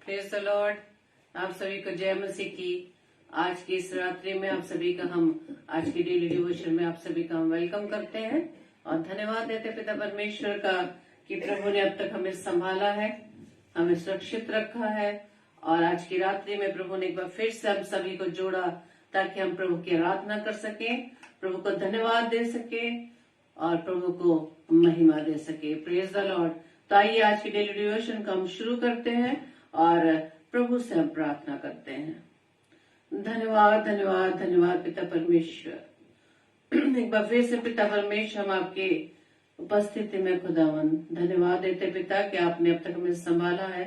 Praise the Lord. आप सभी को जय मसीह की। आज की इस रात्रि में आप सभी का हम आज की डेली डिवोशन में आप सभी का हम वेलकम करते हैं और धन्यवाद देते पिता परमेश्वर का कि प्रभु ने अब तक हमें संभाला है, हमें सुरक्षित रखा है और आज की रात्रि में प्रभु ने एक बार फिर से हम सभी को जोड़ा ताकि हम प्रभु की आराधना कर सके, प्रभु को धन्यवाद दे सके और प्रभु को महिमा दे सके। Praise the Lord. तो आइए आज की डेली डिवोशन को हम शुरू करते हैं और प्रभु से हम प्रार्थना करते हैं। धन्यवाद धन्यवाद धन्यवाद पिता परमेश्वर। एक बार फिर से पिता परमेश्वर हम आपके उपस्थिति में खुदावन धन्यवाद देते पिता कि आपने अब तक हमें संभाला है,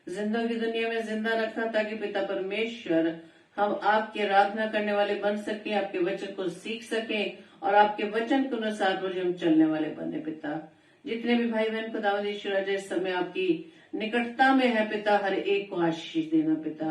जिंदा की दुनिया में जिंदा रखा ताकि पिता परमेश्वर हम आपकी आराधना करने वाले बन सके, आपके वचन को सीख सके और आपके वचन के अनुसार रोज हम चलने वाले बने। पिता जितने भी भाई बहन खुदावंद यीशु राजा इस समय आपकी निकटता में है पिता, हर एक को आशीष देना पिता।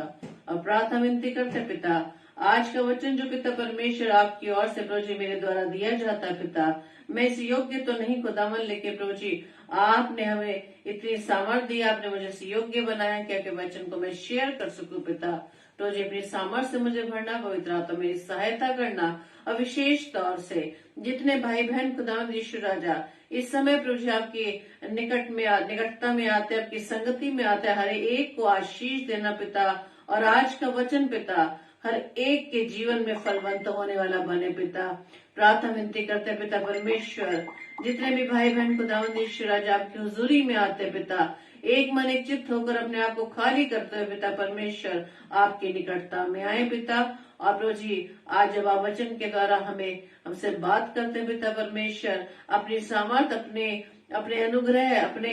और प्रार्थना विनती करते पिता आज का वचन जो पिता परमेश्वर आपकी ओर से प्रभु जी मेरे द्वारा दिया जाता है पिता, मैं इस योग्य तो नहीं खुदावन, लेकिन प्रभु जी आपने हमें इतनी सामर्थ्य दी, आपने मुझे इस योग्य बनाया कि आपके वचन को मैं शेयर कर सकूं पिता। प्रभु जी अपनी सामर्थ्य से मुझे भरना, पवित्र आत्मा मेरी सहायता करना और विशेष तौर से जितने भाई बहन खुदावंद यीशु राजा इस समय प्रभु जी आपके निकटता में आते, आपकी संगति में आते, हर एक को आशीष देना पिता और आज का वचन पिता हर एक के जीवन में फलवंत होने वाला बने पिता। प्रार्थना विनती करते पिता परमेश्वर जितने भी भाई बहन खुदावंद यीशु राजा आपकी हुजूरी में आते पिता, एक मन एक चित्त होकर अपने आप को खाली करते हुए पिता परमेश्वर आपकी निकटता में आए पिता। और प्रभु जी आज जब आप वचन के द्वारा हमसे बात करते हैं पिता परमेश्वर, अपनी सामर्थ अपने अनुग्रह अपने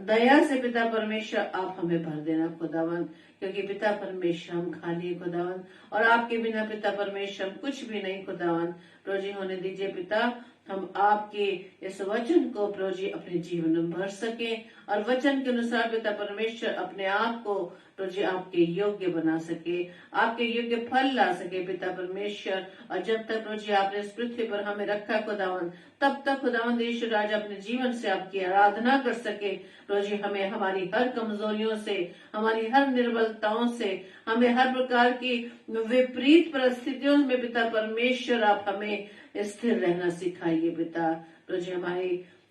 दया से पिता परमेश्वर आप हमें भर देना खुदावंद, क्योंकि पिता परमेश्वर हम खाली है खुदावंद और आपके बिना पिता परमेश्वर हम कुछ भी नहीं खुदावंद। प्रभु जी होने दीजिए पिता, हम आपके इस वचन को प्रभु जी अपने जीवन में भर सके और वचन के अनुसार पिता परमेश्वर अपने आप को प्रभु जी आपके योग्य बना सके, आपके योग्य फल ला सके पिता परमेश्वर। और जब तक प्रभु जी आपने इस पृथ्वी पर हमें रखा खुदावन, तब तक खुदावन यीशु राजा अपने जीवन से आपकी आराधना कर सके। प्रभु जी हमें हमारी हर कमजोरियों से, हमारी हर निर्बलताओं से, हमें हर प्रकार की विपरीत परिस्थितियों में पिता परमेश्वर आप हमें स्थिर रहना सिखाइए पिता। प्रभु जी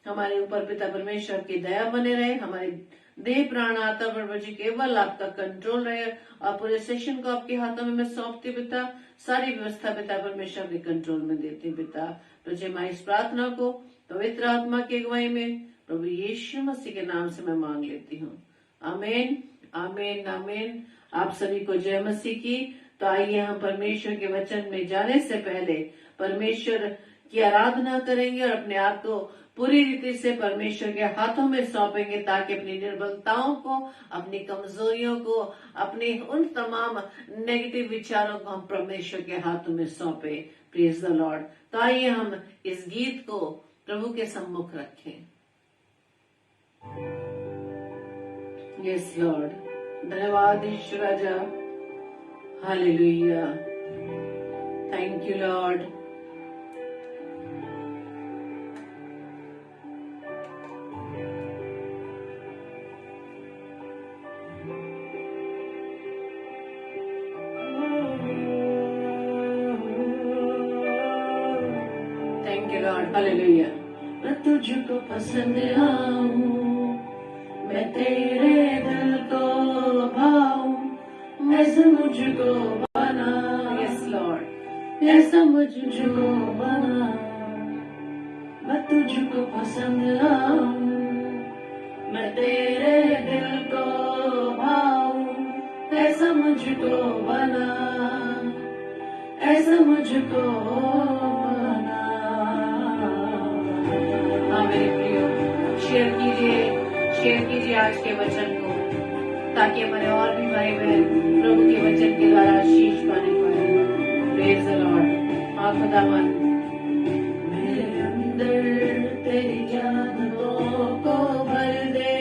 हमारे ऊपर पिता परमेश्वर की दया बने रहे, हमारे देह प्राण आता प्रभु जी केवल आपका कंट्रोल रहे और पूरे सेशन को आपके हाथों में मैं सौंपती पिता, सारी व्यवस्था पिता परमेश्वर के कंट्रोल में देती पिता। प्रभु जी मैं इस प्रार्थना को पवित्र आत्मा की अगुवाई में प्रभु यीशु मसीह के नाम से मैं मांग लेती हूँ। आमीन आमीन आमीन। आप सभी को जय मसीह की। तो आइए हम परमेश्वर के वचन में जाने से पहले परमेश्वर की आराधना करेंगे और अपने आप को पूरी रीति से परमेश्वर के हाथों में सौंपेंगे ताकि अपनी निर्बलताओं को, अपनी कमजोरियों को, अपने उन तमाम नेगेटिव विचारों को हम परमेश्वर के हाथों में सौंपे। Praise the Lord. तो आइए हम इस गीत को प्रभु के सम्मुख रखें। Yes Lord. धन्यवाद यीशु राजा। Hallelujah. Thank you Lord. Hallelujah. मैं तुझको पसंद आऊं, मैं तेरे दिल को भाऊं, ऐसा मुझको बना। Yes Lord. ऐसा मुझको बना, मैं तुझको पसंद आऊं, मैं तेरे दिल को भाऊं, ऐसा मुझको बना, ऐसा मुझको बना। मेरे प्रियो शेयर कीजिए आज के वचन को ताकि हमारे और भी भाई बहन प्रभु के वचन के द्वारा आशीष पाने पाए। Praise the Lord. हाँ खुदावन, मेरे अंदर तेरी यादों को भर दे,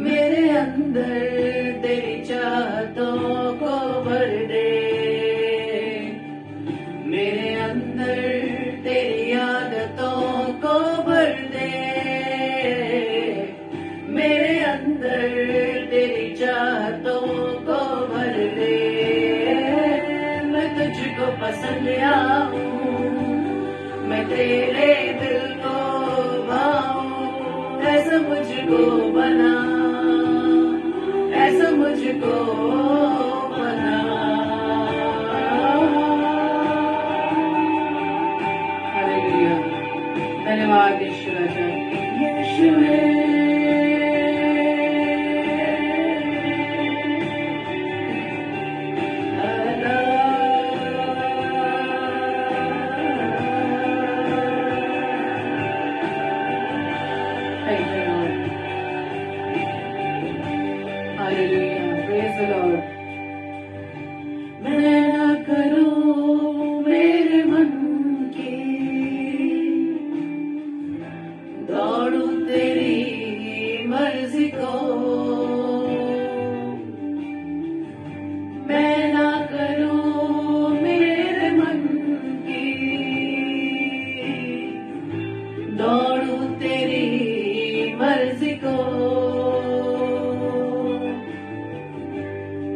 मेरे अंदर तेरी चाहतों को भर दे, मेरे अंदर तेरी आदतों को भर दे, मेरे अंदर चाहतों को भर दे। मैं तुझको पसंद आऊं, मैं तेरे दिल को भाऊं, ऐसा मुझको बना, ऐसा मुझको बना। हालेलुया, धन्यवाद यीशु राजा। यीशु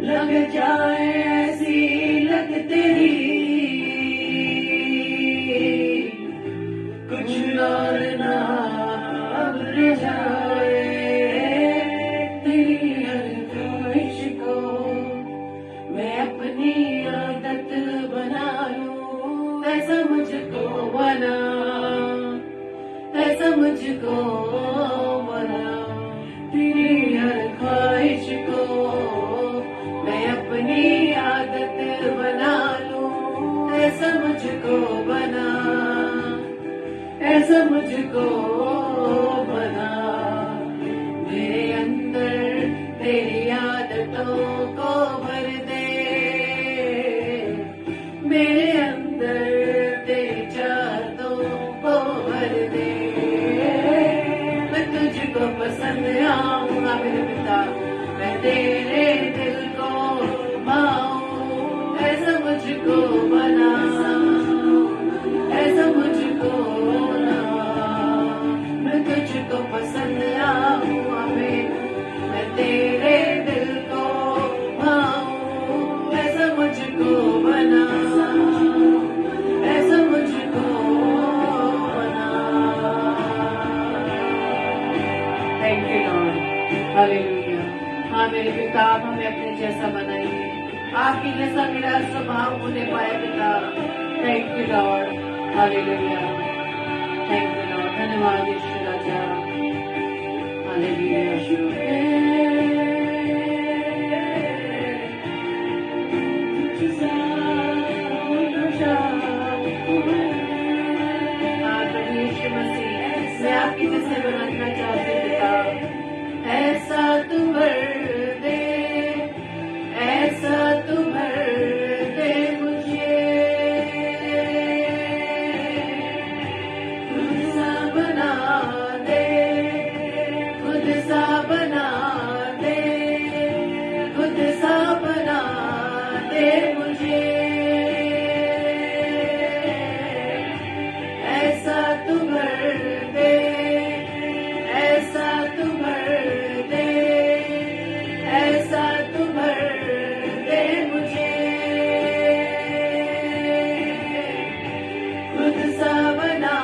लग जाए ऐसी लग तेरी, कुछ और ना अब जाए। तेरी हर ख्वाहिश को मैं अपनी आदत बना लूं, ऐसा मुझको बना, ऐसा मुझको बना। तेरी हर ख्वाहिश को मैं अपनी आदत बना लूं, ऐसा मुझको बना, ऐसा मुझको बना। मेरे अंदर तेरी आदतों को भर दे, मेरे अंदर तेरी चाहतों को भर दे। मैं तुझको पसंद आऊंगा मेरे पिता, मैं तेरे दिल को भाऊं, ऐसा मुझको बना, ऐसा मुझको बना। मैं तुझको पसंद आऊंगा मैं तेरे दिल को भाऊं, ऐसा मुझको बना, ऐसा मुझको बना। Thank you Lord, hallelujah. हाँ मेरे पिता, आप हमें अपने जैसा बनाइए, आपकी जैसा मेरा स्वभाव होने पाए पिता। Thank you Lord, hallelujah, thank you Lord. धन्यवाद यीशु राजा, हालेलुया। यीशु मसीह, मैं आपकी जैसे बनना चाहती पिता, ऐसा तू भर दे, ऐसा तू भर दे मुझे। खुद सा बना दे, खुद सा बना दे, खुद सा बना दे मुझे। ऐसा तू भर दे, ऐसा तू भर दे, ऐसा तू भर दे मुझे। खुद सा बना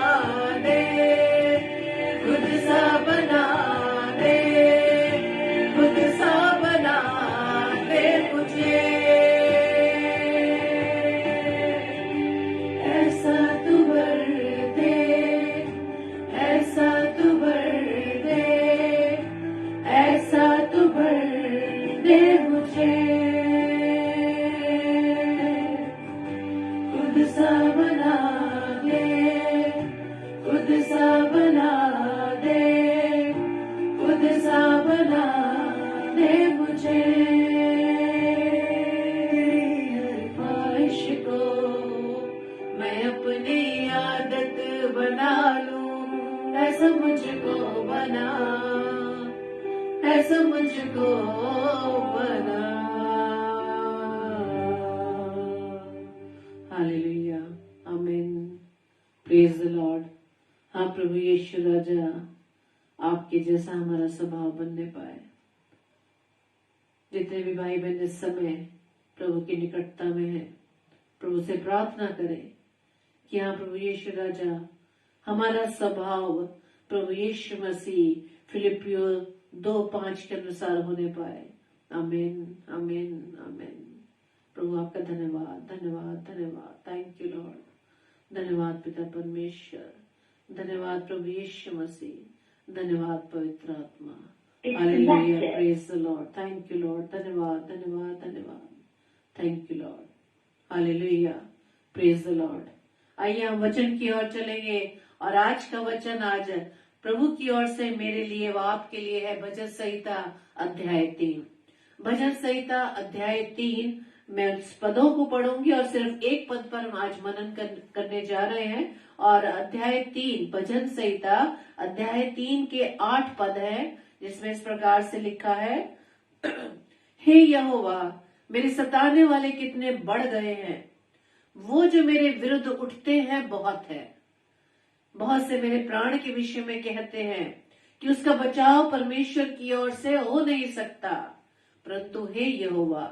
दे, खुद सा बना दे, खुद सा बना दे मुझे। ऐसा तू भर दे, ऐसा तू भर दे, ऐसा तू भर दे मुझे। खुद सा बना दे, खुद सा बना दे, खुद सा बना दे मुझे। ख्वाहिश को मैं अपनी आदत बना लूं, ऐसा मुझको बना, ऐसा मुझको बना। हालेलुया, आमीन, प्रेज द लॉर्ड। हाँ प्रभु यीशु राजा, आपके जैसा हमारा स्वभाव बनने पाए। जितने भी भाई बहन इस समय प्रभु की निकटता में है, प्रभु से प्रार्थना करें कि हाँ प्रभु यीशु राजा, हमारा स्वभाव प्रभु यीशु मसीह फिलिपियो 2:5 के अनुसार होने पाए। आमीन, आमीन, आमीन। प्रभु आपका धन्यवाद, धन्यवाद, धन्यवाद। Thank you Lord. धन्यवाद पिता परमेश्वर, धन्यवाद प्रभु यीशु मसीह, धन्यवाद पवित्र आत्मा। Hallelujah, praise the Lord. Thank you Lord. धन्यवाद, धन्यवाद, धन्यवाद। Thank you Lord. Hallelujah, praise the Lord. आइए हम वचन की ओर चलेंगे और आज का वचन आज प्रभु की ओर से मेरे लिए व आपके लिए है भजन संहिता अध्याय 3। भजन संहिता अध्याय 3, मैं उस पदों को पढ़ूंगी और सिर्फ एक पद पर हम आज मनन करने जा रहे हैं। और अध्याय 3 भजन संहिता अध्याय 3 के 8 पद है, जिसमें इस प्रकार से लिखा है, हे यहोवा, मेरे सताने वाले कितने बढ़ गए हैं, वो जो मेरे विरुद्ध उठते हैं बहुत है। बहुत से मेरे प्राण के विषय में कहते हैं कि उसका बचाव परमेश्वर की ओर से हो नहीं सकता। परंतु हे यहोवा,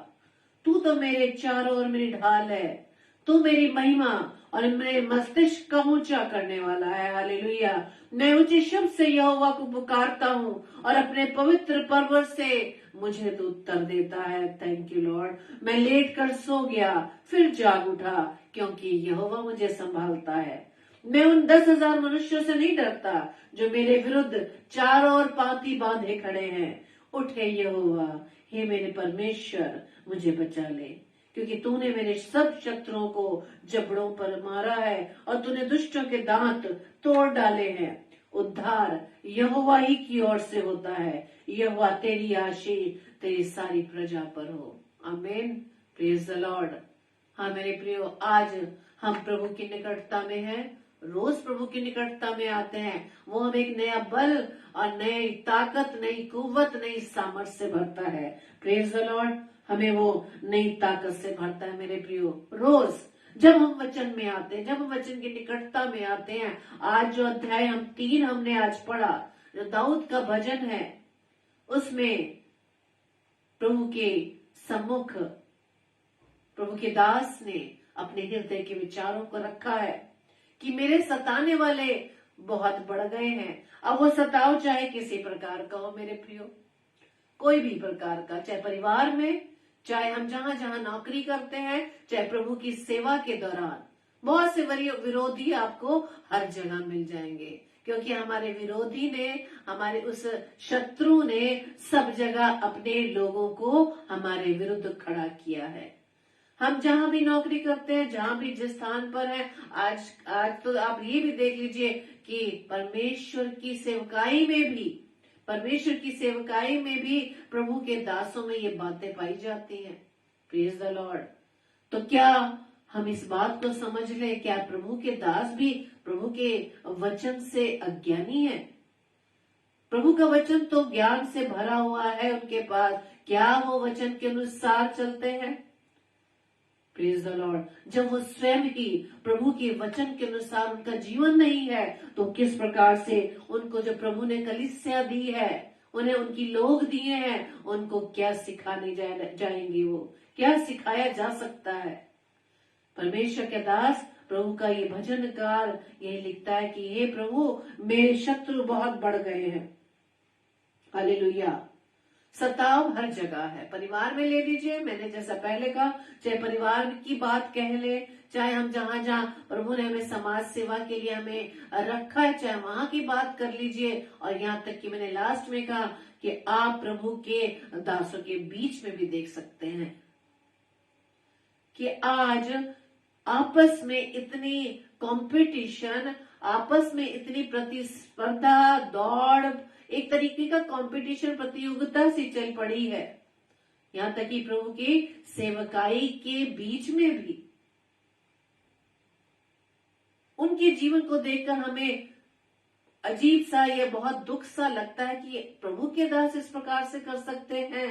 तू तो मेरे चारों ओर मेरी ढाल है, तू मेरी महिमा और मेरे मस्तिष्क का ऊंचा करने वाला है। हालेलुया। मैं ऊंचे शब्द से यहोवा को पुकारता हूँ और अपने पवित्र पर्वत से मुझे तो उत्तर देता है। Thank you Lord. मैं लेट कर सो गया, फिर जाग उठा, क्योंकि यहोवा मुझे संभालता है। मैं उन 10,000 मनुष्यों से नहीं डरता जो मेरे विरुद्ध चारों ओर पांति बांधे खड़े हैं। उठे यहोवा, हे मेरे परमेश्वर, मुझे बचा ले, क्योंकि तूने मेरे सब शत्रुओं को जबड़ों पर मारा है और तूने दुष्टों के दांत तोड़ डाले हैं। उद्धार यहोवा ही की ओर से होता है। यहोवा तेरी आशीष तेरी सारी प्रजा पर हो। आमीन, प्रेज द लॉर्ड। हाँ मेरे प्रियो, आज हम प्रभु की निकटता में हैं। रोज प्रभु की निकटता में आते हैं। वो हमें एक नया बल और नई ताकत, नई कुव्वत, नई सामर्थ्य से भरता है। Praise the Lord. हमें वो नई ताकत से भरता है मेरे प्रियो। रोज जब हम वचन में आते हैं, जब हम वचन की निकटता में आते हैं, आज जो अध्याय 3 हमने आज पढ़ा, जो दाऊद का भजन है, उसमें प्रभु के सम्मुख प्रभु के दास ने अपने हृदय के विचारों को रखा है कि मेरे सताने वाले बहुत बढ़ गए हैं। अब वो सताव चाहे किसी प्रकार का हो मेरे प्रियो, कोई भी प्रकार का, चाहे परिवार में, चाहे हम जहां जहां नौकरी करते हैं, चाहे प्रभु की सेवा के दौरान, बहुत से विरोधी आपको हर जगह मिल जाएंगे, क्योंकि हमारे विरोधी ने, हमारे उस शत्रु ने सब जगह अपने लोगों को हमारे विरुद्ध खड़ा किया है। हम जहां भी नौकरी करते हैं, जहां भी जिस स्थान पर है, आज तो आप ये भी देख लीजिए कि परमेश्वर की सेवकाई में भी प्रभु के दासों में ये बातें पाई जाती हैं। Praise the Lord. तो क्या हम इस बात को समझ लें, क्या प्रभु के दास भी प्रभु के वचन से अज्ञानी है? प्रभु का वचन तो ज्ञान से भरा हुआ है उनके पास। क्या वो वचन के अनुसार चलते हैं? Praise the Lord. जब वो स्वयं ही प्रभु के वचन के अनुसार उनका जीवन नहीं है, तो किस प्रकार से उनको जो प्रभु ने कलीसिया दी है, उन्हें उनकी लोग दिए हैं, उनको क्या सिखाने जाएंगे? वो क्या सिखाया जा सकता है? परमेश्वर के दास प्रभु का ये भजनकार यही लिखता है कि हे प्रभु, मेरे शत्रु बहुत बढ़ गए हैं। हालेलुया। सताव हर जगह है। परिवार में ले लीजिए, मैंने जैसा पहले कहा, चाहे परिवार की बात कह ले, चाहे हम जहां जहां प्रभु ने हमें समाज सेवा के लिए हमें रखा है, चाहे वहां की बात कर लीजिए, और यहाँ तक कि मैंने लास्ट में कहा कि आप प्रभु के दासों के बीच में भी देख सकते हैं कि आज आपस में इतनी कंपटीशन, आपस में इतनी प्रतिस्पर्धा, दौड़, एक तरीके का कंपटीशन, प्रतियोगिता सी चल पड़ी है। यहाँ तक कि प्रभु की सेवकाई के बीच में भी उनके जीवन को देखकर हमें अजीब सा, यह बहुत दुख सा लगता है कि प्रभु के दास इस प्रकार से कर सकते हैं,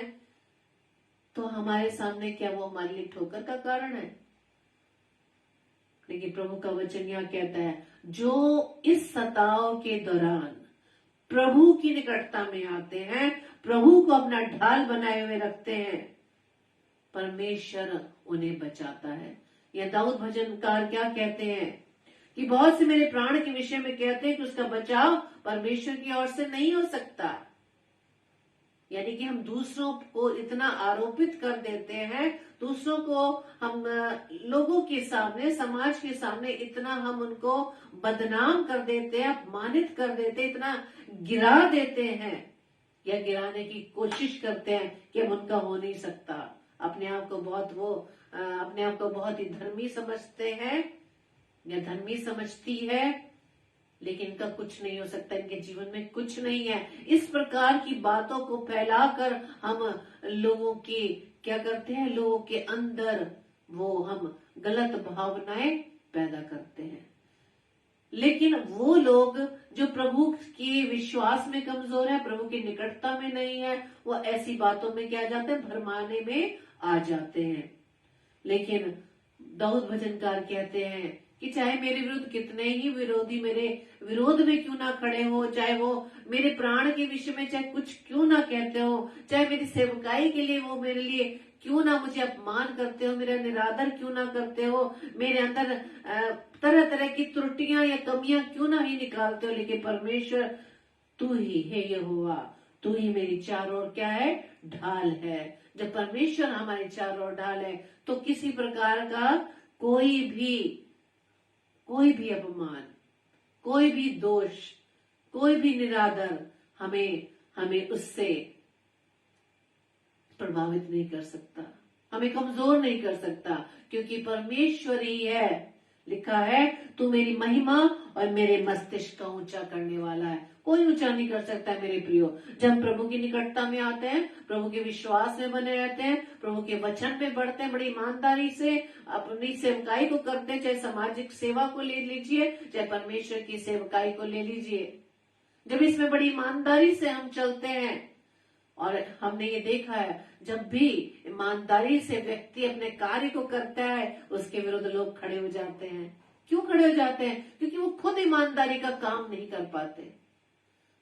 तो हमारे सामने क्या वो हमारे लिए ठोकर का कारण है? लेकिन प्रभु का वचन यहाँ कहता है, जो इस सताव के दौरान प्रभु की निकटता में आते हैं, प्रभु को अपना ढाल बनाए हुए रखते हैं, परमेश्वर उन्हें बचाता है। यह दाऊद भजनकार क्या कहते हैं कि बहुत से मेरे प्राण के विषय में कहते हैं कि उसका बचाव परमेश्वर की ओर से नहीं हो सकता। यानी कि हम दूसरों को इतना आरोपित कर देते हैं, दूसरों को हम लोगों के सामने, समाज के सामने इतना हम उनको बदनाम कर देते हैं, अपमानित कर देते हैं, इतना गिरा देते हैं या गिराने की कोशिश करते हैं कि हम उनका हो नहीं सकता। अपने आप को बहुत ही धर्मी समझते हैं या धर्मी समझती है, लेकिन इनका कुछ नहीं हो सकता, इनके जीवन में कुछ नहीं है। इस प्रकार की बातों को फैलाकर हम लोगों की क्या करते हैं, लोगों के अंदर वो हम गलत भावनाएं पैदा करते हैं। लेकिन वो लोग जो प्रभु के विश्वास में कमजोर है, प्रभु की निकटता में नहीं है, वो ऐसी बातों में क्या जाते हैं, भरमाने में आ जाते हैं। लेकिन दाऊद भजनकार कहते हैं कि चाहे मेरे विरुद्ध कितने ही विरोधी मेरे विरोध में क्यों ना खड़े हो, चाहे वो मेरे प्राण के विषय में चाहे कुछ क्यों ना कहते हो, चाहे मेरी सेवकाई के लिए वो मेरे लिए क्यों ना मुझे अपमान करते हो, मेरा निरादर क्यों ना करते हो, मेरे अंदर तरह तरह की त्रुटियां या कमियां क्यों ना ही निकालते हो, लेकिन परमेश्वर तू ही है यहोवा, तू ही मेरी चारों ओर क्या है, ढाल है। जब परमेश्वर हमारे चारों ओर ढाल है तो किसी प्रकार का कोई भी अपमान, कोई भी दोष, कोई भी निरादर हमें उससे प्रभावित नहीं कर सकता, हमें कमजोर नहीं कर सकता, क्योंकि परमेश्वर ही है। लिखा है तू मेरी महिमा और मेरे मस्तिष्क का ऊंचा करने वाला है। कोई ऊंचा नहीं कर सकता है मेरे प्रियो। जब प्रभु की निकटता में आते हैं, प्रभु के विश्वास में बने रहते हैं, प्रभु के वचन में बढ़ते हैं, बड़ी ईमानदारी से अपनी सेवकाई को करते हैं, चाहे सामाजिक सेवा को ले लीजिए, चाहे परमेश्वर की सेवकाई को ले लीजिए। जब इसमें बड़ी ईमानदारी से हम चलते हैं, और हमने ये देखा है जब भी ईमानदारी से व्यक्ति अपने कार्य को करता है, उसके विरुद्ध लोग खड़े हो जाते हैं। क्यों खड़े हो जाते हैं? क्योंकि वो खुद ईमानदारी का काम नहीं कर पाते,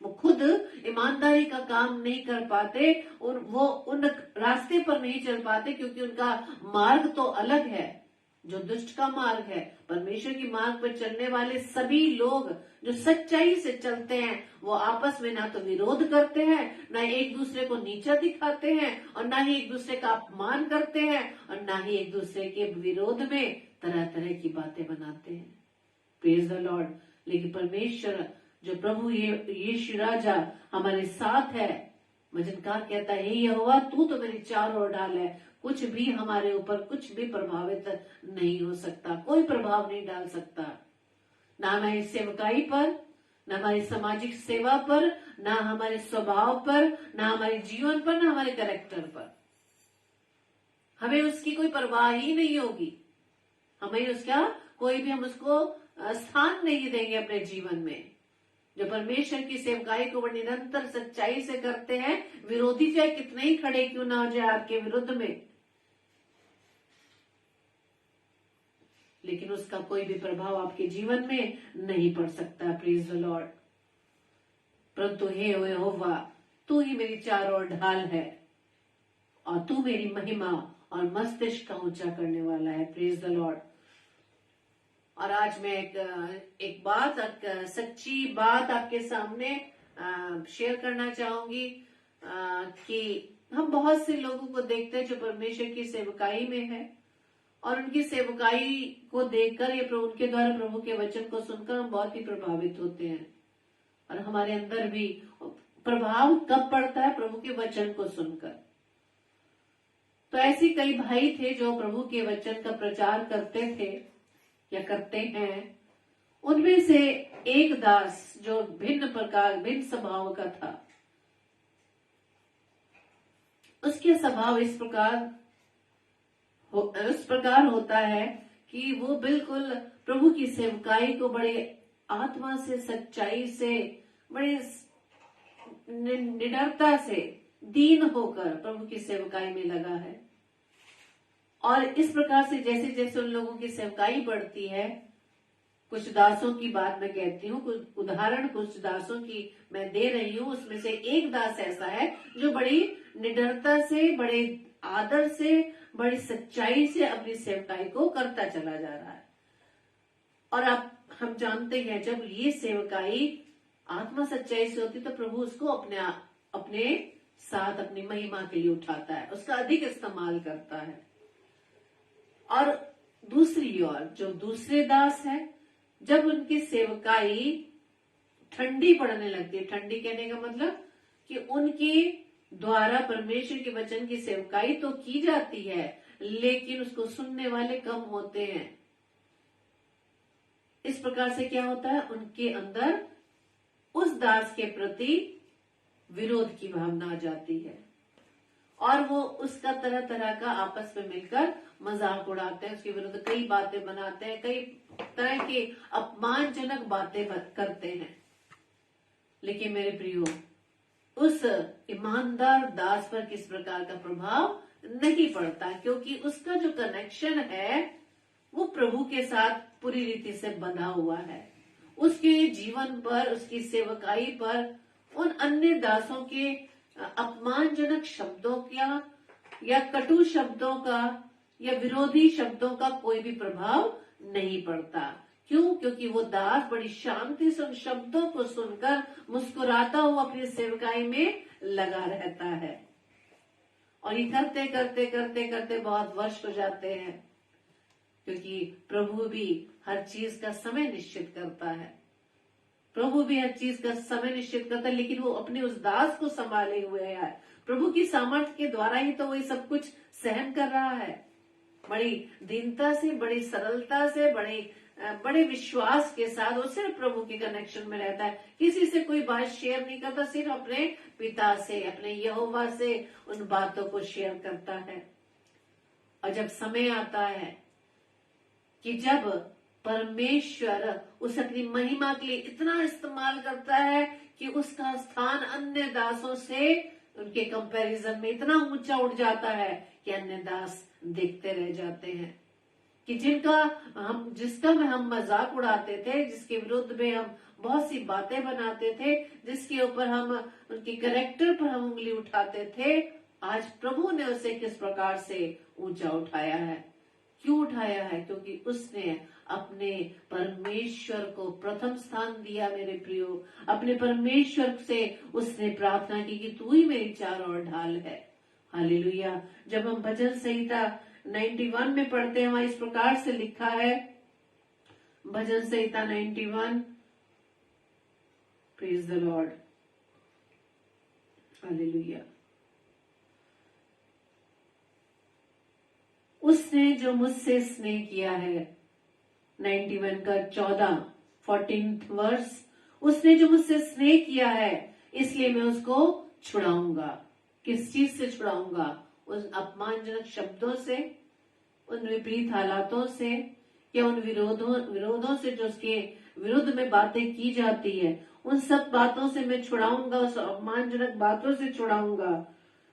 वो खुद ईमानदारी का काम नहीं कर पाते, और वो उन रास्ते पर नहीं चल पाते, क्योंकि उनका मार्ग तो अलग है, जो दुष्ट का मार्ग है। परमेश्वर की मार्ग पर चलने वाले सभी लोग जो सच्चाई से चलते हैं, वो आपस में ना तो विरोध करते हैं, ना एक दूसरे को नीचा दिखाते हैं, और ना ही एक दूसरे का अपमान करते हैं, और ना ही एक दूसरे के विरोध में तरह तरह की बातें बनाते हैं। Praise the Lord. लेकिन परमेश्वर जो प्रभु यीशु राजा हमारे साथ है, भजनकार कहता है, हे यहोवा तू तो मेरी चारों ओर ढाल है, कुछ भी हमारे ऊपर कुछ भी प्रभावित नहीं हो सकता, कोई प्रभाव नहीं डाल सकता, ना हमारी सेवकाई पर, ना हमारी सामाजिक सेवा पर, ना हमारे स्वभाव पर, ना हमारे जीवन पर, ना हमारे कैरेक्टर पर। हमें उसकी कोई परवाह ही नहीं होगी, हमें उसका कोई भी हम उसको स्थान नहीं देंगे अपने जीवन में। जो परमेश्वर की सेवकाई को निरंतर सच्चाई से करते हैं, विरोधी चाहे कितने ही खड़े क्यों ना हो जाए आपके विरुद्ध में, लेकिन उसका कोई भी प्रभाव आपके जीवन में नहीं पड़ सकता। Praise the Lord. परंतु हे यहोवा तू ही मेरी चारों ओर ढाल है, और तू मेरी महिमा और मस्तिष्क का ऊंचा करने वाला है। Praise the Lord. और आज मैं एक बात, सच्ची बात आपके सामने शेयर करना चाहूंगी कि हम बहुत से लोगों को देखते हैं जो परमेश्वर की सेवकाई में है, और उनकी सेवकाई को देखकर या उनके द्वारा प्रभु के वचन को सुनकर हम बहुत ही प्रभावित होते हैं, और हमारे अंदर भी प्रभाव कब पड़ता है? प्रभु के वचन को सुनकर। तो ऐसे कई भाई थे जो प्रभु के वचन का प्रचार करते थे या करते हैं। उनमें से एक दास जो भिन्न स्वभाव का था, उसके स्वभाव इस प्रकार होता है कि वो बिल्कुल प्रभु की सेवकाई को बड़े आत्मा से, सच्चाई से, बड़े निडरता से, दीन होकर प्रभु की सेवकाई में लगा है। और इस प्रकार से जैसे जैसे उन लोगों की सेवकाई बढ़ती है, कुछ दासों की बात मैं कहती हूँ, कुछ उदाहरण कुछ दासों की मैं दे रही हूँ। उसमें से एक दास ऐसा है जो बड़ी निडरता से, बड़े आदर से, बड़ी सच्चाई से अपनी सेवकाई को करता चला जा रहा है। और अब हम जानते हैं जब ये सेवकाई आत्मा सच्चाई से होती तो प्रभु उसको अपने साथ अपनी महिमा के लिए उठाता है, उसका अधिक इस्तेमाल करता है। और दूसरी ओर जो दूसरे दास है, जब उनकी सेवकाई ठंडी पड़ने लगती है, ठंडी कहने का मतलब कि उनके द्वारा परमेश्वर के वचन की सेवकाई तो की जाती है लेकिन उसको सुनने वाले कम होते हैं। इस प्रकार से क्या होता है, उनके अंदर उस दास के प्रति विरोध की भावना आ जाती है और वो उसका तरह तरह का आपस में मिलकर मजाक उड़ाते हैं, उसके विरुद्ध कई बातें बनाते हैं, कई तरह की अपमानजनक बातें करते हैं। लेकिन मेरे प्रियो, उस ईमानदार दास पर किस प्रकार का प्रभाव नहीं पड़ता, क्योंकि उसका जो कनेक्शन है वो प्रभु के साथ पूरी रीति से बंधा हुआ है। उसके जीवन पर, उसकी सेवकाई पर उन अन्य दासों के अपमानजनक शब्दों का या कटु शब्दों का या विरोधी शब्दों का कोई भी प्रभाव नहीं पड़ता। क्यों? क्योंकि वो दास बड़ी शांति से उन शब्दों को सुनकर मुस्कुराता हुआ अपनी सेवकाई में लगा रहता है। और ये करते करते करते करते बहुत वर्ष हो जाते हैं, क्योंकि प्रभु भी हर चीज का समय निश्चित करता है। प्रभु भी हर चीज का समय निश्चित करता है, लेकिन वो अपने उस दास को संभाले हुए है। प्रभु की सामर्थ्य के द्वारा ही तो वो सब कुछ सहन कर रहा है। बड़ी दीनता से, बड़ी सरलता से, बड़े विश्वास के साथ वो सिर्फ प्रभु के कनेक्शन में रहता है। किसी से कोई बात शेयर नहीं करता, सिर्फ अपने पिता से, अपने यहोवा से उन बातों को शेयर करता है। और जब समय आता है कि जब परमेश्वर उसे अपनी महिमा के लिए इतना इस्तेमाल करता है कि उसका स्थान अन्य दासों से उनके कंपैरिजन में इतना ऊंचा उठ जाता है कि अन्य दास देखते रह जाते हैं, कि जिसका हम मजाक उड़ाते थे, जिसके विरुद्ध में हम बहुत सी बातें बनाते थे, जिसके ऊपर हम उनके कैरेक्टर पर हम उंगली उठाते थे, आज प्रभु ने उसे किस प्रकार से ऊंचा उठाया है। क्यों उठाया है? क्योंकि उसने अपने परमेश्वर को प्रथम स्थान दिया। मेरे प्रियो, अपने परमेश्वर से उसने प्रार्थना की कि तू ही मेरी चार और ढाल है। हालेलुया। जब हम भजन संहिता 91 में पढ़ते हैं, वहां इस प्रकार से लिखा है, भजन संहिता 91, प्रेज द लॉर्ड, हालेलुया। उसने जो मुझसे स्नेह किया है, 91 का 14th वर्स, उसने जो मुझसे स्नेह किया है इसलिए मैं उसको छुड़ाऊंगा। किस चीज से छुड़ाऊंगा? उन अपमानजनक शब्दों से, उन विपरीत हालातों से, या उन विरोधों से जो उसके विरुद्ध में बातें की जाती है, उन सब बातों से मैं छुड़ाऊंगा, उस अपमानजनक बातों से छुड़ाऊंगा।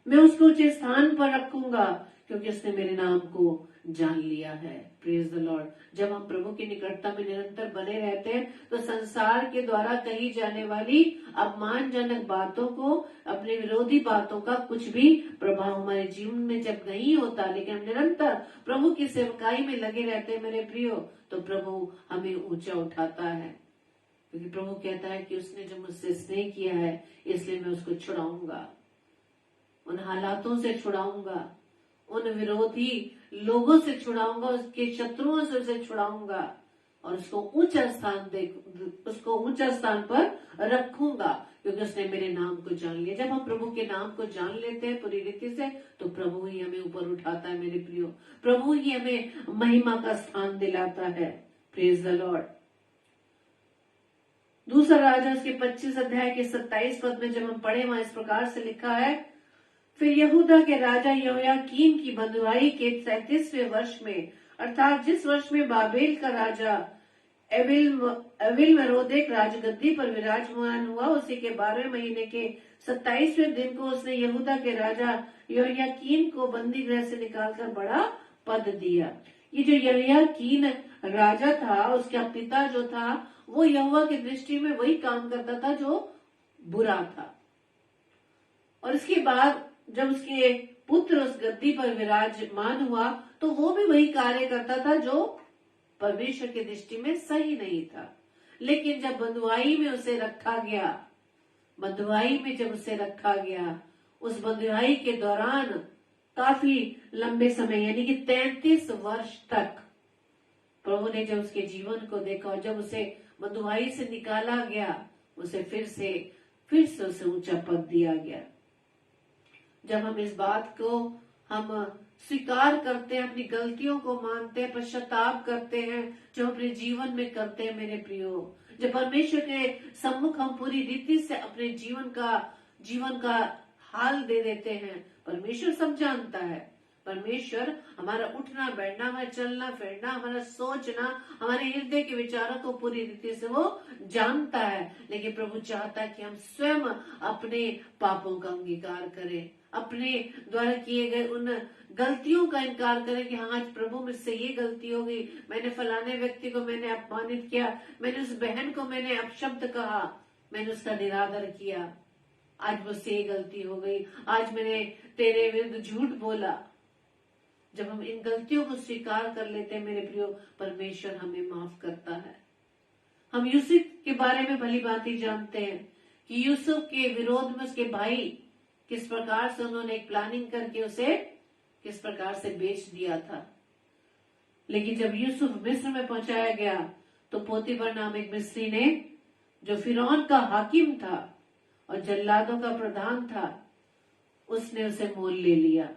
मैं उसको ऊंचे स्थान पर रखूंगा क्योंकि उसने मेरे नाम को जान लिया है। Praise the Lord. जब हम प्रभु की निकटता में निरंतर बने रहते हैं तो संसार के द्वारा कही जाने वाली अपमानजनक बातों को, अपने विरोधी बातों का कुछ भी प्रभाव हमारे जीवन में जब नहीं होता, लेकिन हम निरंतर प्रभु की सेवकाई में लगे रहते हैं मेरे प्रियो, तो प्रभु हमें ऊंचा उठाता है। क्योंकि प्रभु कहता है कि उसने जो मुझसे स्नेह किया है इसलिए मैं उसको छुड़ाऊंगा, उन हालातों से छुड़ाऊंगा, उन विरोधी लोगों से छुड़ाऊंगा, उसके शत्रुओं से उसे छुड़ाऊंगा और उसको ऊंचा स्थान पर रखूंगा क्योंकि उसने मेरे नाम को जान लिया। जब हम प्रभु के नाम को जान लेते हैं पूरी रीति से तो प्रभु ही हमें ऊपर उठाता है मेरे प्रियो, प्रभु ही हमें महिमा का स्थान दिलाता है। Praise the Lord. दूसरा राजा उसके 25 अध्याय के 27 पद में जब हम पढ़े, वहां इस प्रकार से लिखा है, फिर यहूदा के राजा यहोयाकीन की बंधुआई के 33वें वर्ष में, अर्थात जिस वर्ष में बाबेल का राजा एविल-मेरोदेक राजगद्दी पर विराजमान हुआ, उसी के 12वें महीने के 27वें दिन को उसने यहूदा के राजा यहोयाकीन को बंदी गृह से निकालकर बड़ा पद दिया। ये जो यहोयाकीन राजा था, उसका पिता जो था, वो यहोवा की दृष्टि में वही काम करता था जो बुरा था। और इसके बाद जब उसके पुत्र उस गद्दी पर विराजमान हुआ तो वो भी वही कार्य करता था जो परमेश्वर की दृष्टि में सही नहीं था। लेकिन जब बंधुआई में उसे रखा गया, बंधुआई में जब उसे रखा गया, उस बंधुआई के दौरान काफी लंबे समय यानी कि 33 वर्ष तक प्रभु ने जब उसके जीवन को देखा और जब उसे बंधुआई से निकाला गया, उसे फिर से उसे ऊंचा पद दिया गया। जब हम इस बात को हम स्वीकार करते हैं, अपनी गलतियों को मानते हैं, पश्चाताप करते हैं, जो अपने जीवन में करते हैं मेरे प्रियो, जब परमेश्वर के सम्मुख हम पूरी रीति से अपने जीवन का हाल दे देते हैं, परमेश्वर सब जानता है। परमेश्वर हमारा उठना बैठना, हमारा चलना फिरना, हमारा सोचना, हमारे हृदय के विचारों को पूरी रीति से वो जानता है। लेकिन प्रभु चाहता है कि हम स्वयं अपने पापों का अंगीकार करें, अपने द्वारा किए गए उन गलतियों का इनकार करें कि हाँ, आज प्रभु मुझसे ये गलती हो गई, मैंने फलाने व्यक्ति को मैंने अपमानित किया, मैंने उस बहन को मैंने अपशब्द कहा, मैंने उसका निरादर किया, आज मुझसे ये गलती हो गई, आज मैंने तेरे विरुद्ध झूठ बोला। जब हम इन गलतियों को स्वीकार कर लेते हैं मेरे प्रियो, परमेश्वर हमें माफ करता है। हम यूसुफ के बारे में भली भांति जानते हैं कि यूसुफ के विरोध में उसके भाई किस प्रकार से उन्होंने एक प्लानिंग करके उसे किस प्रकार से बेच दिया था। लेकिन जब यूसुफ मिस्र में पहुंचाया गया तो पोतीफर नाम एक मिस्री ने, जो फिरौन का हाकिम था और जल्लादों का प्रधान था, उसने उसे मोल ले लिया।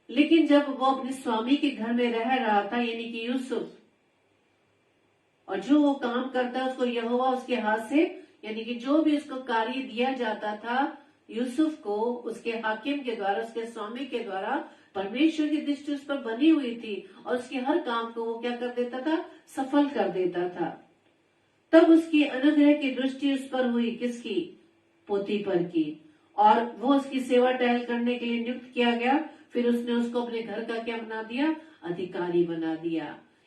लेकिन जब वो अपने स्वामी के घर में रह रहा था, यानी कि यूसुफ, और जो वो काम करता है उसको यहोवा उसके हाथ से, यानी कि जो भी उसको कार्य दिया जाता था यूसुफ को उसके हाकिम के द्वारा, उसके स्वामी के द्वारा, परमेश्वर की दृष्टि उस पर बनी हुई थी और उसके हर काम को वो क्या कर देता था, सफल कर देता था। तब उसकी अनुग्रह की दृष्टि उस पर हुई, किसकी, पोतीफर की, और वो उसकी सेवा टहल करने के लिए नियुक्त किया गया। फिर उसने उसको अपने घर का क्या बना दिया, अधिकारी बना दिया।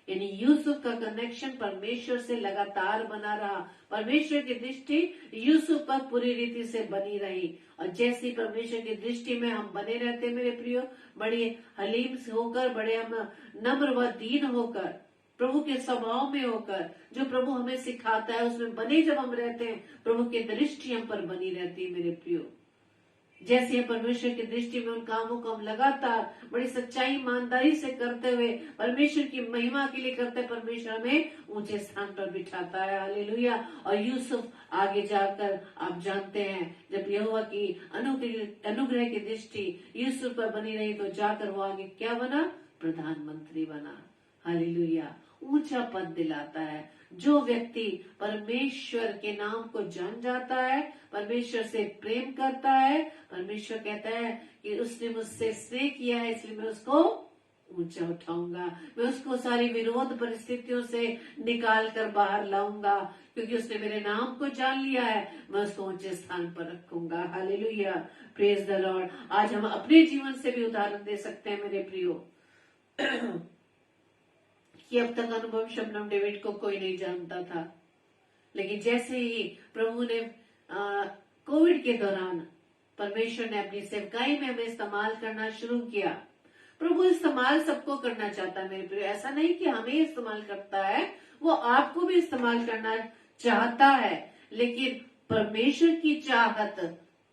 यानी यूसुफ का कनेक्शन परमेश्वर से लगातार बना रहा, परमेश्वर की दृष्टि यूसुफ पर पूरी रीति से बनी रही। और जैसी परमेश्वर की दृष्टि में हम बने रहते मेरे प्रियो, बड़े हलीम होकर, बड़े हम नम्र व दीन होकर, प्रभु के स्वभाव में होकर, जो प्रभु हमें सिखाता है उसमें बने जब हम रहते हैं, प्रभु की दृष्टि हम पर बनी रहती है मेरे प्रियो। जैसे परमेश्वर की दृष्टि में उन कामों को हम लगातार बड़ी सच्चाई ईमानदारी से करते हुए परमेश्वर की महिमा के लिए करते, परमेश्वर हमें ऊंचे स्थान पर बिठाता है। हालेलुया। और यूसुफ आगे जाकर आप जानते हैं, जब यहोवा की अनुग्रह की दृष्टि यूसुफ पर बनी रही तो जाकर वो आगे क्या बना, प्रधानमंत्री बना। हालेलुया। ऊंचा पद दिलाता है। जो व्यक्ति परमेश्वर के नाम को जान जाता है, परमेश्वर से प्रेम करता है, परमेश्वर कहता है कि उसने मुझसे स्नेह किया है इसलिए मैं उसको ऊंचा उठाऊंगा, मैं उसको सारी विरोध परिस्थितियों से निकाल कर बाहर लाऊंगा, क्योंकि उसने मेरे नाम को जान लिया है, मैं उसको ऊंचे स्थान पर रखूंगा। हालेलुया। Praise the Lord. आज हम अपने जीवन से भी उदाहरण दे सकते हैं मेरे प्रियो कि अब तक अनुभव शबनम डेविड को कोई नहीं जानता था, लेकिन जैसे ही प्रभु ने कोविड के दौरान परमेश्वर ने अपनी सेवकाई में हमें इस्तेमाल करना शुरू किया। प्रभु इस्तेमाल सबको करना चाहता है मेरे प्रिय, ऐसा नहीं कि हमें इस्तेमाल करता है, वो आपको भी इस्तेमाल करना चाहता है। लेकिन परमेश्वर की चाहत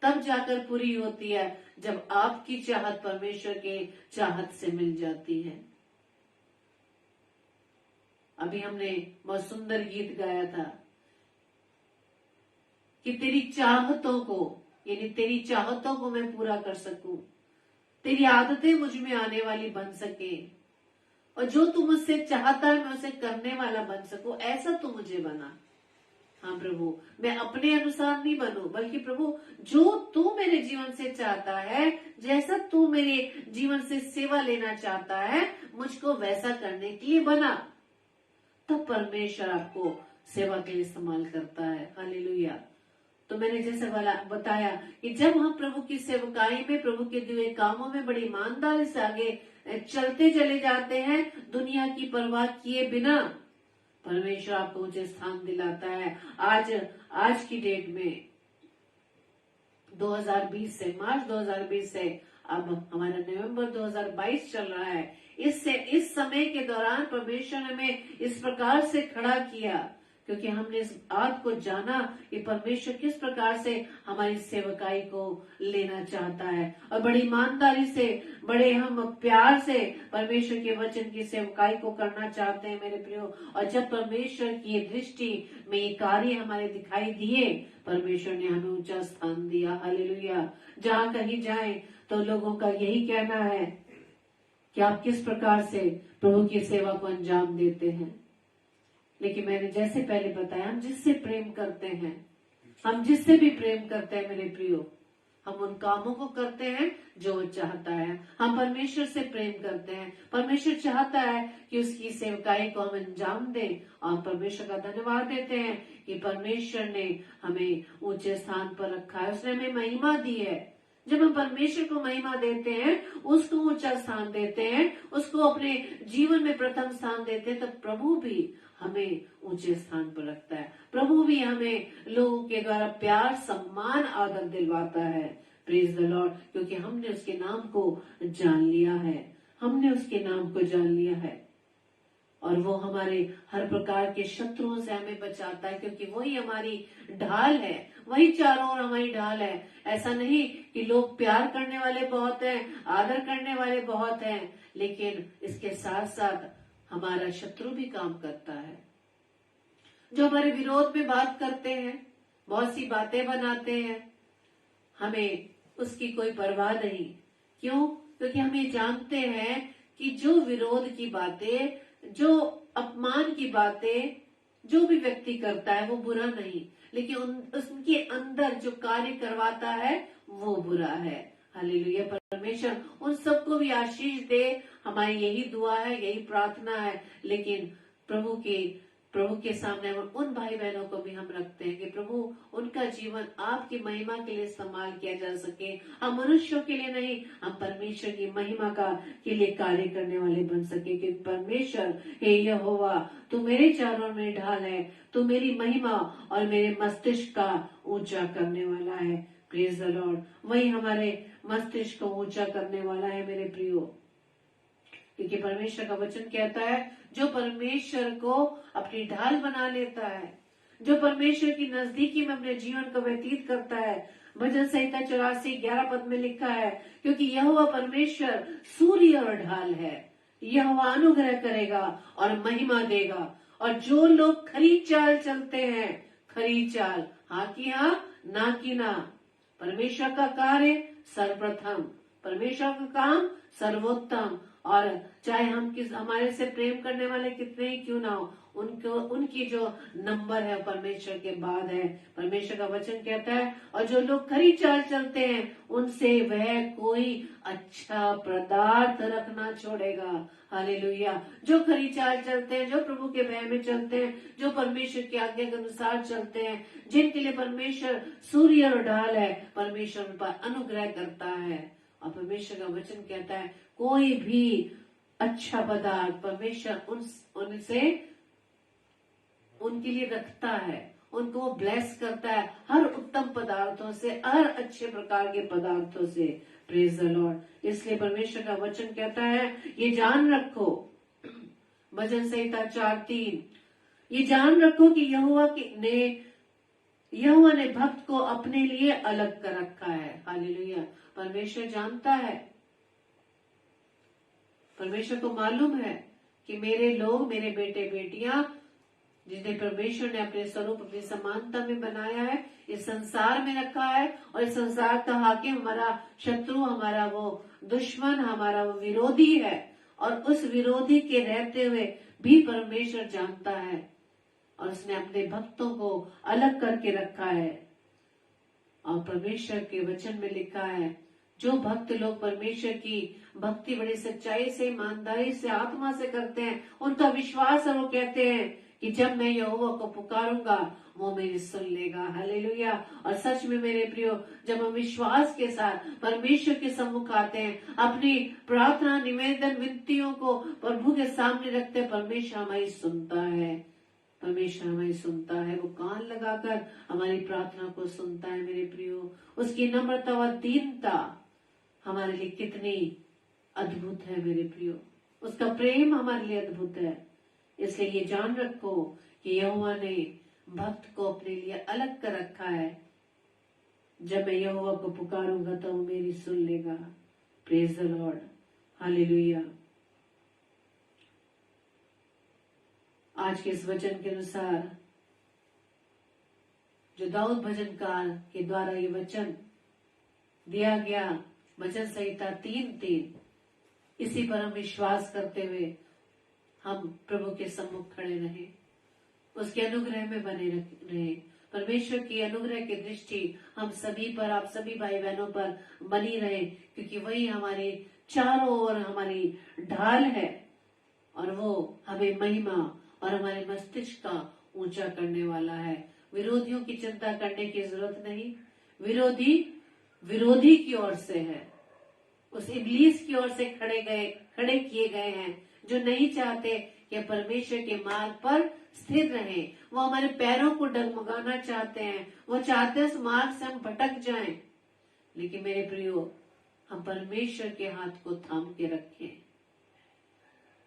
तब जाकर पूरी होती है जब आपकी चाहत परमेश्वर के चाहत से मिल जाती है। अभी हमने बहुत सुंदर गीत गाया था कि तेरी चाहतों को, यानी तेरी चाहतों को मैं पूरा कर सकूं, तेरी आदतें मुझ में आने वाली बन सके, और जो तू मुझसे चाहता है मैं उसे करने वाला बन सकूं, ऐसा तू मुझे बना। हाँ प्रभु, मैं अपने अनुसार नहीं बनूं, बल्कि प्रभु जो तू मेरे जीवन से चाहता है, जैसा तू मेरे जीवन से सेवा लेना चाहता है, मुझको वैसा करने के लिए बना। तब परमेश्वर आपको सेवा के लिए इस्तेमाल करता है। हालेलुया। तो मैंने जैसे बताया कि जब हम प्रभु की सेवकाई में, प्रभु के दिए कामों में बड़ी ईमानदारी से आगे चलते चले जाते हैं, दुनिया की परवाह किए बिना, परमेश्वर आपको ऊंचे स्थान दिलाता है। आज की डेट में 2020 से, मार्च 2020 से अब हमारा नवंबर 2022 चल रहा है। इस समय के दौरान परमेश्वर ने हमें इस प्रकार से खड़ा किया क्योंकि हमने इस बात को जाना कि परमेश्वर किस प्रकार से हमारी सेवकाई को लेना चाहता है, और बड़ी ईमानदारी से, बड़े हम प्यार से परमेश्वर के वचन की सेवकाई को करना चाहते हैं मेरे प्रियो। और जब परमेश्वर की दृष्टि में ये कार्य हमारे दिखाई दिए, परमेश्वर ने हमें ऊंचा स्थान दिया। हालेलुया। जहाँ कहीं जाए तो लोगों का यही कहना है कि आप किस प्रकार से प्रभु की सेवा को अंजाम देते हैं। लेकिन मैंने जैसे पहले बताया, हम जिससे प्रेम करते हैं, हम जिससे भी प्रेम करते हैं मेरे प्रियो, हम उन कामों को करते हैं जो वो चाहता है। हम परमेश्वर से प्रेम करते हैं, परमेश्वर चाहता है कि उसकी सेवकाई को हम अंजाम दें, और परमेश्वर का धन्यवाद देते हैं कि परमेश्वर ने हमें ऊंचे स्थान पर रखा है, उसने हमें महिमा दी है। जब हम परमेश्वर को महिमा देते हैं, उसको ऊंचा स्थान देते हैं, उसको अपने जीवन में प्रथम स्थान देते हैं, तब प्रभु भी हमें ऊंचे स्थान पर रखता है। प्रभु भी हमें लोगों के द्वारा प्यार, सम्मान, आदर दिलवाता है। Praise the Lord. क्योंकि हमने उसके नाम को जान लिया है, हमने उसके नाम को जान लिया है, और वो हमारे हर प्रकार के शत्रुओं से हमें बचाता है, क्योंकि वही हमारी ढाल है, वही चारों ओर हमारी ढाल है। ऐसा नहीं कि लोग प्यार करने वाले बहुत हैं, आदर करने वाले बहुत हैं, लेकिन इसके साथ साथ हमारा शत्रु भी काम करता है, जो हमारे विरोध में बात करते हैं, बहुत सी बातें बनाते हैं, हमें उसकी कोई परवाह नहीं। क्यों? क्योंकि हम ये जानते हैं कि जो विरोध की बातें, जो अपमान की बातें जो भी व्यक्ति करता है वो बुरा नहीं, लेकिन उसके अंदर जो कार्य करवाता है वो बुरा है। हालेलुया। परमेश्वर उन सबको भी आशीष दे, हमारी यही दुआ है, यही प्रार्थना है। लेकिन प्रभु के सामने हम उन भाई बहनों को भी हम रखते हैं कि प्रभु उनका जीवन आपकी महिमा के लिए इस्तेमाल किया जा सके। हम मनुष्यों के लिए नहीं, हम परमेश्वर की महिमा के लिए कार्य करने वाले बन सके। कि परमेश्वर, हे यहोवा, तू मेरे चारों में ढाल है, तू मेरी महिमा और मेरे मस्तिष्क का ऊंचा करने वाला है। Praise the Lord. वही हमारे मस्तिष्क को ऊंचा करने वाला है मेरे प्रियो, क्योंकि परमेश्वर का वचन कहता है, जो परमेश्वर को अपनी ढाल बना लेता है, जो परमेश्वर की नजदीकी में अपने जीवन को व्यतीत करता है। भजन संहिता 84:11 पद में लिखा है, क्योंकि यहोवा परमेश्वर सूर्य और ढाल है, यहोवा अनुग्रह करेगा और महिमा देगा। और जो लोग खरी चाल चलते हैं, खरी चाल, हाँ की हाँ, ना की ना, परमेश्वर का कार्य सर्वप्रथम, परमेश्वर का काम सर्वोत्तम, और चाहे हमारे से प्रेम करने वाले कितने ही क्यों ना हो, उनकी जो नंबर है परमेश्वर के बाद है। परमेश्वर का वचन कहता है, और जो लोग खरी चाल चलते हैं उनसे वह कोई अच्छा पदार्थ रखना छोड़ेगा। हालेलुया। जो खरी चाल चलते हैं, जो प्रभु के भय में चलते हैं, जो परमेश्वर की आज्ञा के अनुसार चलते हैं, जिनके लिए परमेश्वर सूर्य और ढाल है, परमेश्वर उन पर अनुग्रह करता है। और परमेश्वर का वचन कहता है, कोई भी अच्छा पदार्थ परमेश्वर उनसे उनके लिए रखता है, उनको वो ब्लेस करता है, हर उत्तम पदार्थों से, हर अच्छे प्रकार के पदार्थों से। Praise the Lord. इसलिए परमेश्वर का वचन कहता है, ये जान रखो, भजन संहिता 4:3, ये जान रखो कि यहोवा ने भक्त को अपने लिए अलग कर रखा है। हालेलुया। परमेश्वर जानता है, परमेश्वर को मालूम है कि मेरे लोग, मेरे बेटे बेटियां, जिन्हें परमेश्वर ने अपने स्वरूप, अपनी समानता में बनाया है, इस संसार में रखा है, और इस संसार का हाकिम हमारा शत्रु, हमारा वो दुश्मन, हमारा वो विरोधी है। और उस विरोधी के रहते हुए भी परमेश्वर जानता है, और उसने अपने भक्तों को अलग करके रखा है। और परमेश्वर के वचन में लिखा है, जो भक्त लोग परमेश्वर की भक्ति बड़ी सच्चाई से, ईमानदारी से, आत्मा से करते हैं, उनका विश्वास है, वो कहते हैं कि जब मैं यहोवा को पुकारूंगा वो मेरी सुन लेगा। हालेलुया। और सच में मेरे प्रियो, जब हम विश्वास के साथ परमेश्वर के सम्मुख आते हैं, अपनी प्रार्थना निवेदन विनतियों को प्रभु के सामने रखते हैं, परमेश्वर हमारी सुनता है। परमेश्वर हमारी सुनता है, वो कान लगाकर हमारी प्रार्थना को सुनता है। मेरे प्रियो, उसकी नम्रता व दीनता हमारे लिए कितनी अद्भुत है। मेरे प्रियो, उसका प्रेम हमारे लिए अद्भुत है। इसलिए ये जान रखो कि यहोवा ने भक्त को अपने लिए अलग कर रखा है। जब मैं यहोवा को पुकारूंगा तो वो मेरी सुन लेगा। Praise the Lord, hallelujah. आज के इस वचन के अनुसार जो दाऊद भजनकार के द्वारा ये वचन दिया गया, भजन संहिता 3:3, इसी पर हम विश्वास करते हुए हम प्रभु के सम्मुख खड़े रहे, उसके अनुग्रह में बने रहे। परमेश्वर की अनुग्रह की दृष्टि हम सभी पर, आप सभी भाई बहनों पर बनी रहे, क्योंकि वही हमारे चारों ओर हमारी ढाल है और वो हमें महिमा और हमारे मस्तिष्क का ऊंचा करने वाला है। विरोधियों की चिंता करने की जरूरत नहीं। विरोधी की ओर से है, उस इब्लीस की ओर से खड़े किए गए हैं, जो नहीं चाहते कि परमेश्वर के मार्ग पर स्थिर रहे। वो हमारे पैरों को डगमगाना चाहते हैं, वो चाहते हैं उस मार्ग से हम भटक जाएं। लेकिन मेरे प्रियो, हम परमेश्वर के हाथ को थाम के रखें,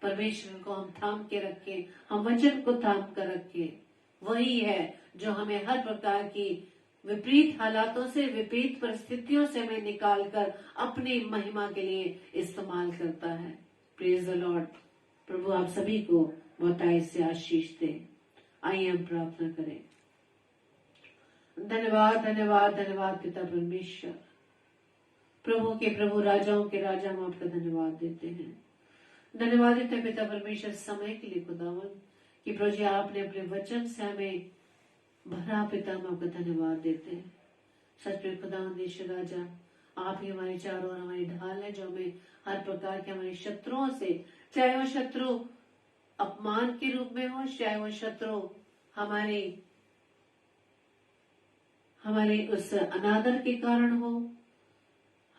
परमेश्वर को हम थाम के रखें, हम वचन को थाम कर रखें। वही है जो हमें हर प्रकार की विपरीत हालातों से, विपरीत परिस्थितियों से हमें निकालकर अपनी महिमा के लिए इस्तेमाल करता है। Praise the Lord. प्रभु आप सभी को बहुतायत से आशीष दे। आइए हम प्रार्थना करें। धन्यवाद धन्यवाद धन्यवाद पिता परमेश्वर, प्रभु के प्रभु, राजाओं के राजा, हम आपका धन्यवाद देते हैं। धन्यवाद देते हैं पिता परमेश्वर समय के लिए खुदावन, कि प्रभु जी आपने अपने वचन से हमें भरा। पिता हम आपका धन्यवाद देते हैं। सच में खुदावन ईश्वर राजा, आप ही हमारे चारों ओर हमारी ढाल है, जो हमें हर प्रकार के हमारे शत्रुओं से, चाहे वो शत्रु अपमान के रूप में हो, चाहे वो शत्रु हमारे उस अनादर के कारण हो,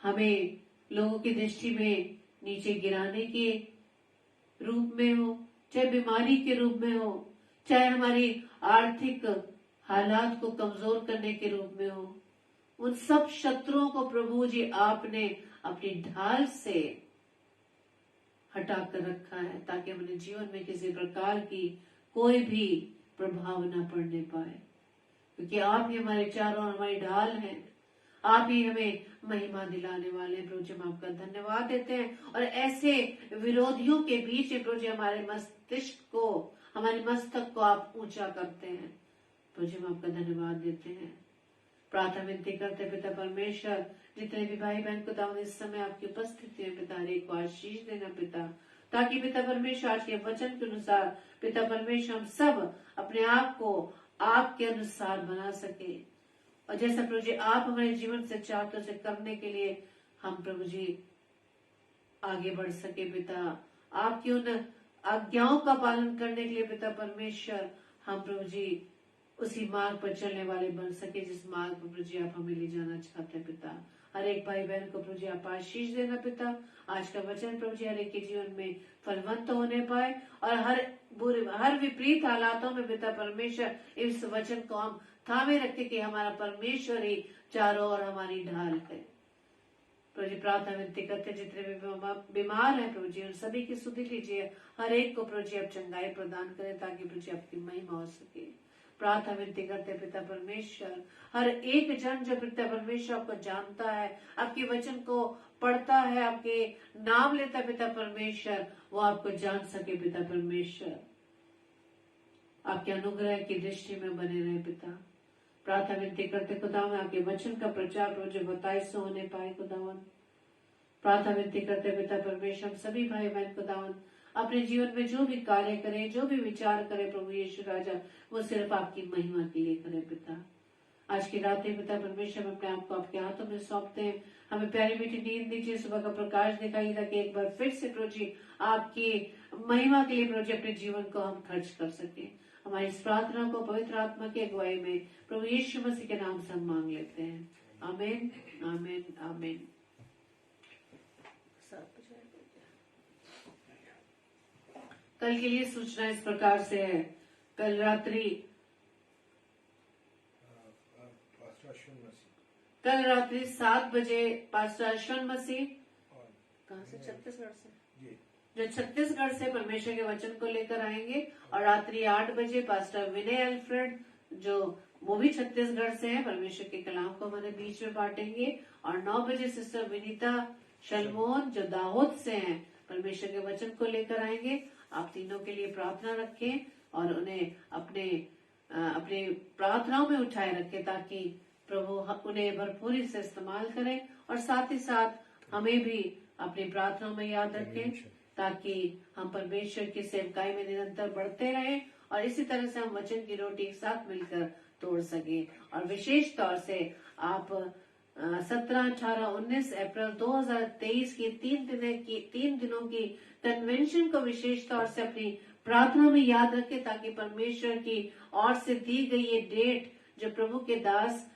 हमें लोगों की दृष्टि में नीचे गिराने के रूप में हो, चाहे बीमारी के रूप में हो, चाहे हमारी आर्थिक हालात को कमजोर करने के रूप में हो, उन सब शत्रुओं को प्रभु जी आपने अपनी ढाल से हटा कर रखा है, ताकि हमारे जीवन में किसी प्रकार की कोई भी प्रभाव न पड़ने पाए, क्योंकि आप ही हमारे चारों ओर हमारी ढाल हैं। आप ही हमें महिमा दिलाने वाले हैं। प्रभु जी हम आपका धन्यवाद देते हैं। और ऐसे विरोधियों के बीच प्रभु जी हमारे मस्तिष्क को, हमारे मस्तक को आप ऊंचा करते हैं। प्रभु जी हम आपका धन्यवाद देते हैं। प्रार्थना विनती करते पिता परमेश्वर, जितने भी भाई बहन को दाऊद इस समय आपकी उपस्थिति में पिता, हर एक को आशीष देना पिता, ताकि पिता परमेश्वर आज के वचन के अनुसार पिता परमेश्वर हम सब अपने आप को आपके अनुसार बना सके। और जैसा प्रभु जी आप हमारे जीवन से चाहते उसे करने के लिए हम प्रभु जी आगे बढ़ सके पिता। आपकी उन आज्ञाओं का पालन करने के लिए पिता परमेश्वर हम प्रभु जी उसी मार्ग पर चलने वाले बन सके, जिस मार्ग पर प्रभु जी आप हमें ले जाना चाहते हैं पिता। हर एक भाई बहन को प्रभु जी आप आशीष देना पिता। आज का वचन प्रभु जी हर एक के जीवन में फलवंत होने पाए, और हर विपरीत हालातों में पिता परमेश्वर इस वचन को हम थामे रखे कि हमारा परमेश्वर ही चारों ओर हमारी ढाल है। प्रभु जी प्रार्थना विनती करते, जितने भी बीमार हैं प्रभु जी उन सभी की सुधि लीजिए। हर एक को प्रभु जी आप चंगाई प्रदान करें, ताकि प्रभु जी आपकी महिमा हो सके। प्रार्थना विनती करते पिता परमेश्वर, हर एक जन जो पिता परमेश्वर आपको जानता है, आपके वचन को पढ़ता है, आपके नाम लेता पिता परमेश्वर, वो आपको जान सके पिता परमेश्वर। आपके अनुग्रह की दृष्टि में बने रहे पिता। प्रार्थना विनती करते खुदावन, आपके वचन का प्रचार प्रभु बताइश से होने पाए खुदावन। प्रार्थना विनती करते पिता परमेश्वर, हम सभी भाई बहन खुदावन अपने जीवन में जो भी कार्य करें, जो भी विचार करें प्रभु यीशु राजा, वो सिर्फ आपकी महिमा के लिए करें पिता। आज की रात में पिता परमेश्वर अपने आप को आपके हाथों में सौंपते हैं। हमें प्यारी मीठी नींद दीजिए, सुबह का प्रकाश दिखाइए, ताकि एक बार फिर से प्रभु जी आपकी महिमा के लिए प्रभु जी अपने जीवन को हम खर्च कर सके। हमारी इस प्रार्थना को पवित्र आत्मा की अगुवाई में प्रभु यीशु मसीह के नाम से हम मांग लेते हैं। आमीन, आमीन, आमीन। कल के लिए सूचना इस प्रकार से है। कल रात्रि 7 बजे पास्टर अश्विन मसीह कहाँ से, छत्तीसगढ़ से, जो छत्तीसगढ़ से परमेश्वर के वचन को लेकर आएंगे, और रात्रि 8 बजे पास्टर विनय अल्फ्रेड जो वो भी छत्तीसगढ़ से है, परमेश्वर के कलाम को हमारे बीच में बांटेंगे। और 9 बजे सिस्टर विनीता शलमोन जो दाहोद से हैं, परमेश्वर के वचन को लेकर आएंगे। आप तीनों के लिए प्रार्थना रखें और उन्हें अपने प्रार्थनाओं में उठाए रखें, ताकि प्रभु उन्हें भरपूरी से इस्तेमाल करें, और साथ ही साथ हमें भी अपनी प्रार्थनाओं में याद रखें, ताकि हम परमेश्वर की सेवकाई में निरंतर बढ़ते रहें और इसी तरह से हम वचन की रोटी एक साथ मिलकर तोड़ सके। और विशेष तौर से आप 17, 18, 19 अप्रैल 2023 की 3 दिनों की कन्वेंशन को विशेष तौर से अपनी प्रार्थना में याद रखें, ताकि परमेश्वर की ओर से दी गई ये डेट जो प्रभु के दास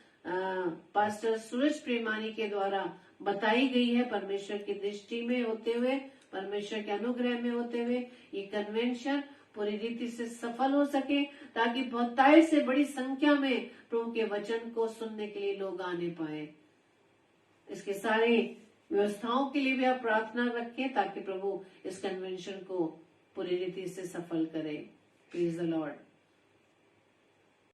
पास्टर सूरज प्रेमानी के द्वारा बताई गई है, परमेश्वर की दृष्टि में होते हुए, परमेश्वर के अनुग्रह में होते हुए, ये कन्वेंशन पूरी रीति से सफल हो सके, ताकि बहुतायत से बड़ी संख्या में प्रभु के वचन को सुनने के लिए लोग आने पाए। इसके सारे व्यवस्थाओं के लिए भी आप प्रार्थना रखें, ताकि प्रभु इस कन्वेंशन को पूरी रीति से सफल करे। Praise the Lord.